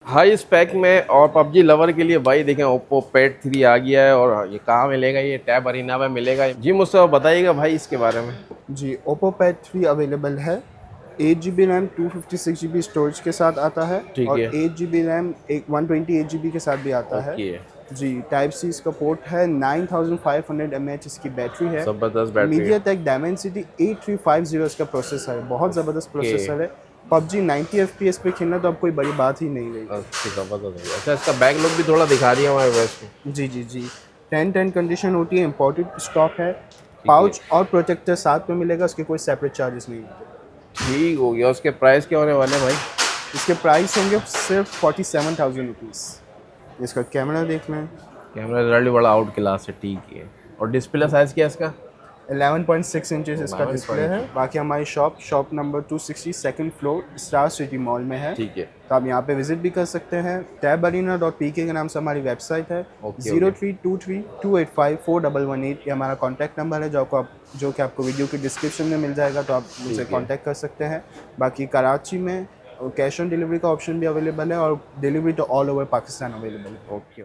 High spec में और PUBG lover के लिए भाई देखें ओप्पो पैड 3 आ गया है। और ये कहाँ मिलेगा? ये टैब अरीना में मिलेगा जी। मुझसे बताइएगा भाई इसके बारे में। जी, ओप्पो पैड 3 अवेलेबल है। 8 GB रैम 256 GB स्टोरेज के साथ आता है ठीक और है। 8 GB रैम एक 128 GB के साथ भी आता है। ओके। जी, टाइप सी इसका पोर्ट है। 9500 mAh इसकी बैटरी है। ज़बरदस्त बैटरी है। मीडिया टेक डायमेंसिटी 8350 इसका प्रोसेसर है, बहुत ज़बरदस्त ओके। प्रोसेसर है। पबजी 90 FPS पे खेलना तो अब कोई बड़ी बात ही नहीं रही। अच्छी ज़बरदस्त है। अच्छा, इसका बैक लुक भी थोड़ा दिखा दिया हमारे वेस्ट में। जी जी जी, 10-10 कंडीशन होती है, इम्पोर्टेड स्टॉक है। ठीक है। पाउच और प्रोटेक्टर साथ में मिलेगा, उसके कोई सेपरेट चार्जेस नहीं होते। ठीक हो गया। उसके प्राइस क्या होने वाले हैं भाई? इसके प्राइस होंगे सिर्फ 47,000 रुपीज़। इसका कैमरा देख लें। कैमरा रिजल्ट बड़ा आउट क्लास है। ठीक है। और डिस्प्ले साइज़ क्या है इसका? 11.6 इंचेस इसका डिस्प्ले है। 11.6। बाकी हमारी shop number 260 second floor star city mall में है। ठीक है। तो आप यहाँ पे विजिट भी कर सकते हैं। tabarena.pk के नाम से हमारी वेबसाइट है। Okay okay. 0323285418 ये हमारा कॉन्टैक्ट नंबर है, जो कि आपको वीडियो की डिस्क्रिप्शन में मिल जाएगा, तो आप मुझसे ठीक है। कॉन्टैक्ट कर सकते हैं। बाकी कराची में कैश ऑन डिलीवरी का ऑप्शन भी अवेलेबल है और डिलीवरी तो ऑल ओवर पाकिस्तान अवेलेबल है। ओके।